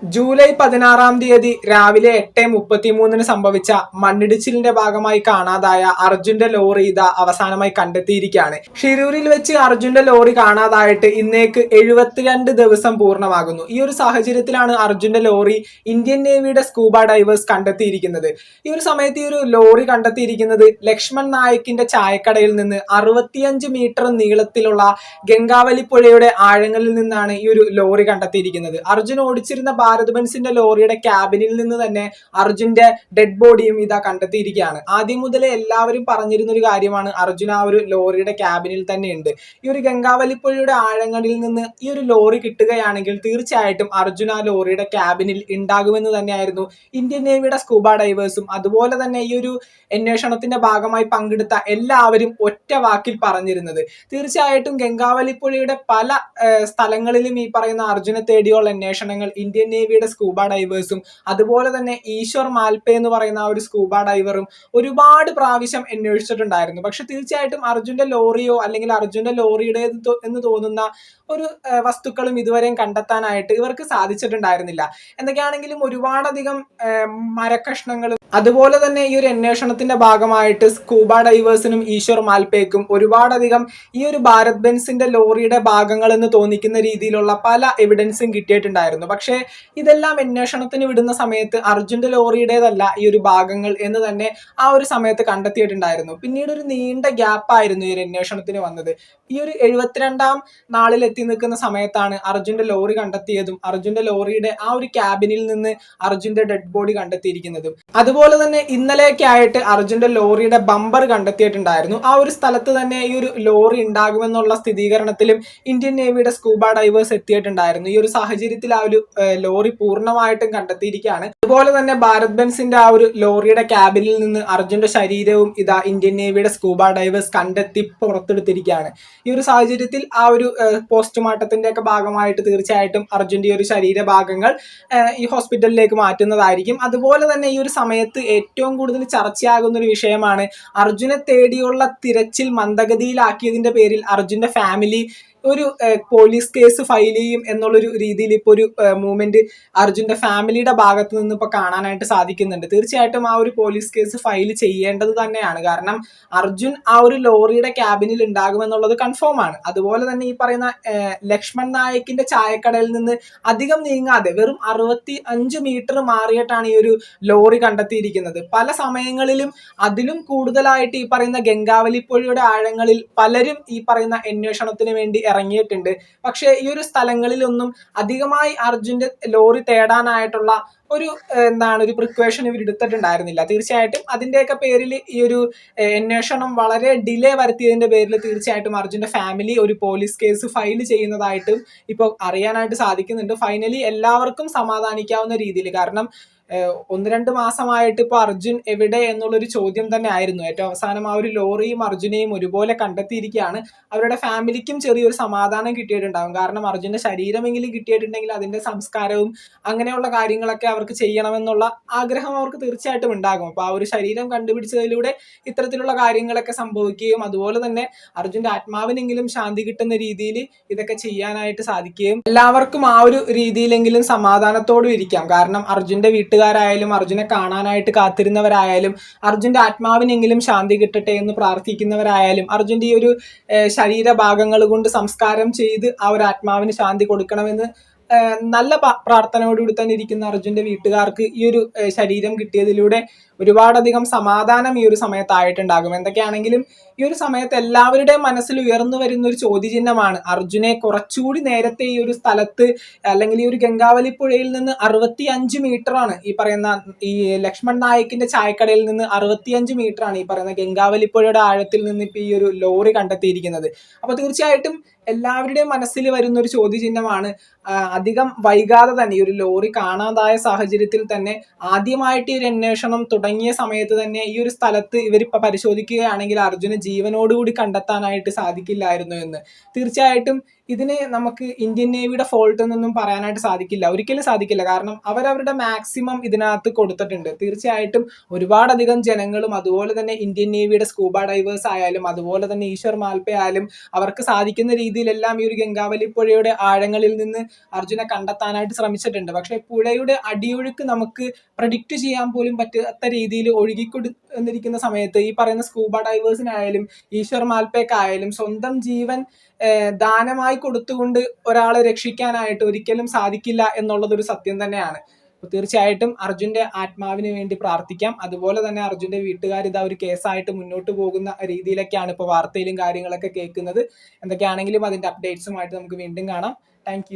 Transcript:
July 16 രാവിലെ 8:33 സംഭവിച്ച മണ്ണിടിച്ചിലിന്റെ ഭാഗമായി കാണാതായ അർജുന്റെ ലോറി ഇതാ അവസാനമായി കണ്ടെത്തിയിരിക്കുകയാണ്. ഷിരൂരിൽ വെച്ച് അർജുന്റെ ലോറി കാണാതായിട്ട് ഇന്നേക്ക് 72 ദിവസം പൂർണ്ണമാകുന്നു. ഈ ഒരു സാഹചര്യത്തിലാണ് അർജുന്റെ ലോറി ഇന്ത്യൻ നേവിയുടെ സ്കൂബ ഡൈവേഴ്സ് കണ്ടെത്തിയിരിക്കുന്നത്. ഈ ഒരു സമയത്ത് ഈ ഒരു ലോറി കണ്ടെത്തിയിരിക്കുന്നത് ലക്ഷ്മൺ നായിക്കിന്റെ ചായക്കടയിൽ നിന്ന് 65 മീറ്റർ നീളത്തിലുള്ള ഗംഗാവലി പുഴയുടെ ആഴങ്ങളിൽ നിന്നാണ് ഈ ഒരു ലോറി കണ്ടെത്തിയിരിക്കുന്നത്. അർജുൻ ഓടിച്ചിരുന്ന ഭാരത് ബെൻസിന്റെ ലോറിയുടെ ക്യാബിനിൽ നിന്ന് തന്നെ അർജുന്റെ ഡെഡ് ബോഡിയും ഇതാ കണ്ടെത്തിയിരിക്കുകയാണ്. ആദ്യം മുതലേ എല്ലാവരും പറഞ്ഞിരുന്ന ഒരു കാര്യമാണ് അർജുൻ ആ ഒരു ലോറിയുടെ ക്യാബിനിൽ തന്നെ ഉണ്ട്. ഈ ഒരു ഗംഗാവലിപ്പുഴയുടെ ആഴങ്ങളിൽ നിന്ന് ഈ ഒരു ലോറി കിട്ടുകയാണെങ്കിൽ തീർച്ചയായിട്ടും അർജുൻ ആ ലോറിയുടെ ക്യാബിനിൽ ഉണ്ടാകുമെന്ന് തന്നെയായിരുന്നു ഇന്ത്യൻ നേവിയുടെ സ്കൂബ ഡൈവേഴ്സും അതുപോലെ തന്നെ ഈ ഒരു അന്വേഷണത്തിന്റെ ഭാഗമായി പങ്കെടുത്ത എല്ലാവരും ഒറ്റ വാക്കിൽ പറഞ്ഞിരുന്നത്. തീർച്ചയായിട്ടും ഗംഗാവലിപ്പുഴയുടെ പല സ്ഥലങ്ങളിലും ഈ പറയുന്ന അർജുനെ തേടിയുള്ള അന്വേഷണങ്ങൾ ഇന്ത്യൻ നേവിയുടെ സ്കൂബ ഡൈവേഴ്സും അതുപോലെ തന്നെ ഈശ്വർ മാൽപേ എന്ന് പറയുന്ന ആ ഒരു സ്കൂബ ഡൈവറും ഒരുപാട് പ്രാവശ്യം അന്വേഷിച്ചിട്ടുണ്ടായിരുന്നു. പക്ഷെ തീർച്ചയായിട്ടും അർജുന്റെ ലോറിയോ അല്ലെങ്കിൽ അർജുന്റെ ലോറിയുടെ എന്ന് തോന്നുന്ന ഒരു വസ്തുക്കളും ഇതുവരെയും കണ്ടെത്താനായിട്ട് ഇവർക്ക് സാധിച്ചിട്ടുണ്ടായിരുന്നില്ല. എന്തൊക്കെയാണെങ്കിലും ഒരുപാടധികം മരക്കഷ്ണങ്ങളും അതുപോലെ തന്നെ ഈ ഒരു അന്വേഷണത്തിന്റെ ഭാഗമായിട്ട് സ്കൂബ ഡൈവേഴ്സിനും ഈശ്വർ മാൽപേക്കും ഒരുപാടധികം ഈ ഒരു ഭാരത് ബെൻസിന്റെ ലോറിയുടെ ഭാഗങ്ങൾ എന്ന് തോന്നിക്കുന്ന രീതിയിലുള്ള പല എവിഡൻസും കിട്ടിയിട്ടുണ്ടായിരുന്നു. പക്ഷേ ഇതെല്ലാം അന്വേഷണത്തിന് വിടുന്ന സമയത്ത് അർജുന്റെ ലോറിയുടേതല്ല ഈ ഒരു ഭാഗങ്ങൾ എന്ന് തന്നെ ആ ഒരു സമയത്ത് കണ്ടെത്തിയിട്ടുണ്ടായിരുന്നു. പിന്നീട് ഒരു നീണ്ട ഗ്യാപ്പായിരുന്നു ഈ ഒരു അന്വേഷണത്തിന് വന്നത്. ഈ ഒരു 72-ാം നാളിൽ എത്തി നിൽക്കുന്ന സമയത്താണ് അർജുന്റെ ലോറി കണ്ടെത്തിയതും അർജുന്റെ ലോറിയുടെ ആ ഒരു ക്യാബിനിൽ നിന്ന് അർജുന്റെ ഡെഡ് ബോഡി കണ്ടെത്തിയിരിക്കുന്നതും. അതുപോലെ തന്നെ ഇന്നലെയൊക്കെയായിട്ട് അർജുന്റെ ലോറിയുടെ ബമ്പർ കണ്ടെത്തിയിട്ടുണ്ടായിരുന്നു. ആ ഒരു സ്ഥലത്ത് തന്നെ ഈ ഒരു ലോറി ഉണ്ടാകുമെന്നുള്ള സ്ഥിരീകരണത്തിലും ഇന്ത്യൻ നേവിയുടെ സ്കൂബ ഡൈവേഴ്സ് എത്തിയിട്ടുണ്ടായിരുന്നു. ഈ ഒരു സാഹചര്യത്തിൽ ആ ഒരു ലോറി പൂർണ്ണമായിട്ടും കണ്ടെത്തിയിരിക്കുകയാണ്. അതുപോലെ തന്നെ ഭാരത് ബെൻസിന്റെ ആ ഒരു ലോറിയുടെ ക്യാബിനിൽ നിന്ന് അർജുന്റെ ശരീരവും ഇതാ ഇന്ത്യൻ നേവിയുടെ സ്കൂബ ഡൈവേഴ്സ് കണ്ടെത്തി പുറത്തെടുത്തിരിക്കുകയാണ്. ഈ ഒരു സാഹചര്യത്തിൽ ആ ഒരു പോസ്റ്റ്മോർട്ടത്തിന്റെ ഒക്കെ ഭാഗമായിട്ട് തീർച്ചയായിട്ടും അർജുന്റെ ഈ ഒരു ശരീരഭാഗങ്ങൾ ഈ ഹോസ്പിറ്റലിലേക്ക് മാറ്റുന്നതായിരിക്കും. അതുപോലെ തന്നെ ഈ ഒരു സമയത്ത് ഏറ്റവും കൂടുതൽ ചർച്ചയാകുന്ന ഒരു വിഷയമാണ് അർജുനെ തേടിയുള്ള തിരച്ചിൽ മന്ദഗതിയിലാക്കിയതിന്റെ പേരിൽ അർജുന്റെ ഫാമിലി ഒരു പോലീസ് കേസ് ഫയൽ ചെയ്യും എന്നുള്ളൊരു രീതിയിൽ ഇപ്പോൾ ഒരു മൂവ്മെന്റ് അർജുന്റെ ഫാമിലിയുടെ ഭാഗത്ത് നിന്ന് ഇപ്പോൾ കാണാനായിട്ട് സാധിക്കുന്നുണ്ട്. തീർച്ചയായിട്ടും ആ ഒരു പോലീസ് കേസ് ഫയൽ ചെയ്യേണ്ടത് തന്നെയാണ്. കാരണം അർജുൻ ആ ഒരു ലോറിയുടെ ക്യാബിനിൽ ഉണ്ടാകുമെന്നുള്ളത് കൺഫേം ആണ്. അതുപോലെ തന്നെ ഈ പറയുന്ന ലക്ഷ്മൺ നായിക്കിന്റെ ചായക്കടയിൽ നിന്ന് അധികം നീങ്ങാതെ വെറും 65 മീറ്റർ മാറിയിട്ടാണ് ഈ ഒരു ലോറി കണ്ടെത്തിയിരിക്കുന്നത്. പല സമയങ്ങളിലും അതിലും കൂടുതലായിട്ട് ഈ പറയുന്ന ഗംഗാവലിപ്പുഴയുടെ ആഴങ്ങളിൽ പലരും ഈ പറയുന്ന അന്വേഷണത്തിന് വേണ്ടി ഇറങ്ങിയിട്ടുണ്ട്. പക്ഷെ ഈ ഒരു സ്ഥലങ്ങളിലൊന്നും അധികമായി അർജുന്റെ ലോറി തേടാനായിട്ടുള്ള ഒരു പ്രിക്വേഷൻ ഇവർ എടുത്തിട്ടുണ്ടായിരുന്നില്ല. തീർച്ചയായിട്ടും അതിന്റെയൊക്കെ പേരിൽ ഈ ഒരു അന്വേഷണം വളരെ ഡിലേ വരുത്തിയതിന്റെ പേരിൽ തീർച്ചയായിട്ടും അർജുന്റെ ഫാമിലി ഒരു പോലീസ് കേസ് ഫയൽ ചെയ്യുന്നതായിട്ടും ഇപ്പോൾ അറിയാനായിട്ട് സാധിക്കുന്നുണ്ട്. ഫൈനലി എല്ലാവർക്കും സമാധാനിക്കാവുന്ന രീതിയിൽ, കാരണം 1-2 മാസമായിട്ട് ഇപ്പോൾ അർജുൻ എവിടെ എന്നുള്ളൊരു ചോദ്യം തന്നെ ആയിരുന്നു. ഏറ്റവും അവസാനം ആ ഒരു ലോറിയും അർജുനെയും ഒരുപോലെ കണ്ടെത്തിയിരിക്കുകയാണ്. അവരുടെ ഫാമിലിക്കും ചെറിയൊരു സമാധാനം കിട്ടിയിട്ടുണ്ടാകും. കാരണം അർജുന്റെ ശരീരമെങ്കിലും കിട്ടിയിട്ടുണ്ടെങ്കിൽ അതിന്റെ സംസ്കാരവും അങ്ങനെയുള്ള കാര്യങ്ങളൊക്കെ അവർക്ക് ചെയ്യണമെന്നുള്ള ആഗ്രഹം അവർക്ക് തീർച്ചയായിട്ടും ഉണ്ടാകും. അപ്പോൾ ആ ഒരു ശരീരം കണ്ടുപിടിച്ചതിലൂടെ ഇത്തരത്തിലുള്ള കാര്യങ്ങളൊക്കെ സംഭവിക്കുകയും അതുപോലെ തന്നെ അർജുന്റെ ആത്മാവിനെങ്കിലും ശാന്തി കിട്ടുന്ന രീതിയിൽ ഇതൊക്കെ ചെയ്യാനായിട്ട് സാധിക്കുകയും എല്ലാവർക്കും ആ ഒരു രീതിയിലെങ്കിലും സമാധാനത്തോടും ഇരിക്കാം. കാരണം അർജുന്റെ വീട്ടുകാരായാലും അർജുനെ കാണാനായിട്ട് കാത്തിരുന്നവരായാലും അർജുന്റെ ആത്മാവിനെങ്കിലും ശാന്തി കിട്ടട്ടെ എന്ന് പ്രാർത്ഥിക്കുന്നവരായാലും അർജുന്റെ ഈ ഒരു ശരീരഭാഗങ്ങൾ കൊണ്ട് സംസ്കാരം ചെയ്ത് ആ ഒരു ആത്മാവിന് ശാന്തി കൊടുക്കണമെന്ന് നല്ല പ്രാർത്ഥനയോടുകൂടി തന്നെ ഇരിക്കുന്ന അർജുന്റെ വീട്ടുകാർക്ക് ഈ ഒരു ശരീരം കിട്ടിയതിലൂടെ ഒരുപാടധികം സമാധാനം ഈ ഒരു സമയത്തായിട്ടുണ്ടാകും. എന്തൊക്കെയാണെങ്കിലും ഈ ഒരു സമയത്ത് എല്ലാവരുടെയും മനസ്സിൽ ഉയർന്നു വരുന്ന ഒരു ചോദ്യചിഹ്നമാണ് അർജുനെ കുറച്ചുകൂടി നേരത്തെ ഈ ഒരു സ്ഥലത്ത് അല്ലെങ്കിൽ ഈ ഒരു ഗംഗാവലിപ്പുഴയിൽ നിന്ന് 65 മീറ്റർ ആണ് ഈ പറയുന്ന ഈ ലക്ഷ്മൺ നായിക്കിന്റെ ചായക്കടയിൽ നിന്ന് 65 മീറ്റർ ആണ് ഈ പറയുന്ന ഗംഗാവലിപ്പുഴയുടെ ആഴത്തിൽ നിന്ന് ഇപ്പൊ ഈ ഒരു ലോറി കണ്ടെത്തിയിരിക്കുന്നത്. അപ്പൊ തീർച്ചയായിട്ടും എല്ലാവരുടെയും മനസ്സിൽ വരുന്ന ഒരു ചോദ്യചിഹ്നമാണ് അധികം വൈകാതെ തന്നെ ഈ ഒരു ലോറി കാണാതായ സാഹചര്യത്തിൽ തന്നെ ആദ്യമായിട്ട് ഈ ഒരു അന്വേഷണം തുടങ്ങിയ സമയത്ത് തന്നെ ഈ ഒരു സ്ഥലത്ത് ഇവരിപ്പോൾ പരിശോധിക്കുകയാണെങ്കിൽ അർജുനെ ജീവനോടുകൂടി കണ്ടെത്താനായിട്ട് സാധിക്കില്ലായിരുന്നു എന്ന്. തീർച്ചയായിട്ടും ഇതിന് നമുക്ക് ഇന്ത്യൻ നേവിയുടെ ഫോൾട്ട് എന്നൊന്നും പറയാനായിട്ട് സാധിക്കില്ല, ഒരിക്കലും സാധിക്കില്ല. കാരണം അവരവരുടെ മാക്സിമം ഇതിനകത്ത് കൊടുത്തിട്ടുണ്ട്. തീർച്ചയായിട്ടും ഒരുപാടധികം ജനങ്ങളും അതുപോലെ തന്നെ ഇന്ത്യൻ നേവിയുടെ സ്കൂബ ഡൈവേഴ്സ് ആയാലും അതുപോലെ തന്നെ ഈശ്വർ മാൽപേ ആയാലും അവർക്ക് സാധിക്കുന്ന രീതിയിലെല്ലാം ഈ ഒരു ഗംഗാവലി പുഴയുടെ ആഴങ്ങളിൽ നിന്ന് അർജുനെ കണ്ടെത്താനായിട്ട് ശ്രമിച്ചിട്ടുണ്ട്. പക്ഷേ പുഴയുടെ അടിയൊഴുക്ക് നമുക്ക് പ്രഡിക്റ്റ് ചെയ്യാൻ പോലും പറ്റാത്ത രീതിയിൽ ഒഴുകിക്കൊണ്ടിരിക്കുന്ന സമയത്ത് ഈ പറയുന്ന സ്കൂബ ഡൈവേഴ്സിനായാലും ഈശ്വർ മാൽപേക്കായാലും സ്വന്തം ജീവൻ ദാനമായി കൊടുത്തുകൊണ്ട് ഒരാളെ രക്ഷിക്കാനായിട്ട് ഒരിക്കലും സാധിക്കില്ല എന്നുള്ളതൊരു സത്യം തന്നെയാണ്. അപ്പോൾ തീർച്ചയായിട്ടും അർജുന്റെ ആത്മാവിന് വേണ്ടി പ്രാർത്ഥിക്കാം. അതുപോലെ തന്നെ അർജുന്റെ വീട്ടുകാർ ഇതാ ഒരു കേസായിട്ട് മുന്നോട്ട് പോകുന്ന രീതിയിലൊക്കെയാണ് ഇപ്പോൾ വാർത്തയിലും കാര്യങ്ങളൊക്കെ കേൾക്കുന്നത്. എന്തൊക്കെയാണെങ്കിലും അതിന്റെ അപ്ഡേറ്റ്സുമായിട്ട് നമുക്ക് വീണ്ടും കാണാം. താങ്ക്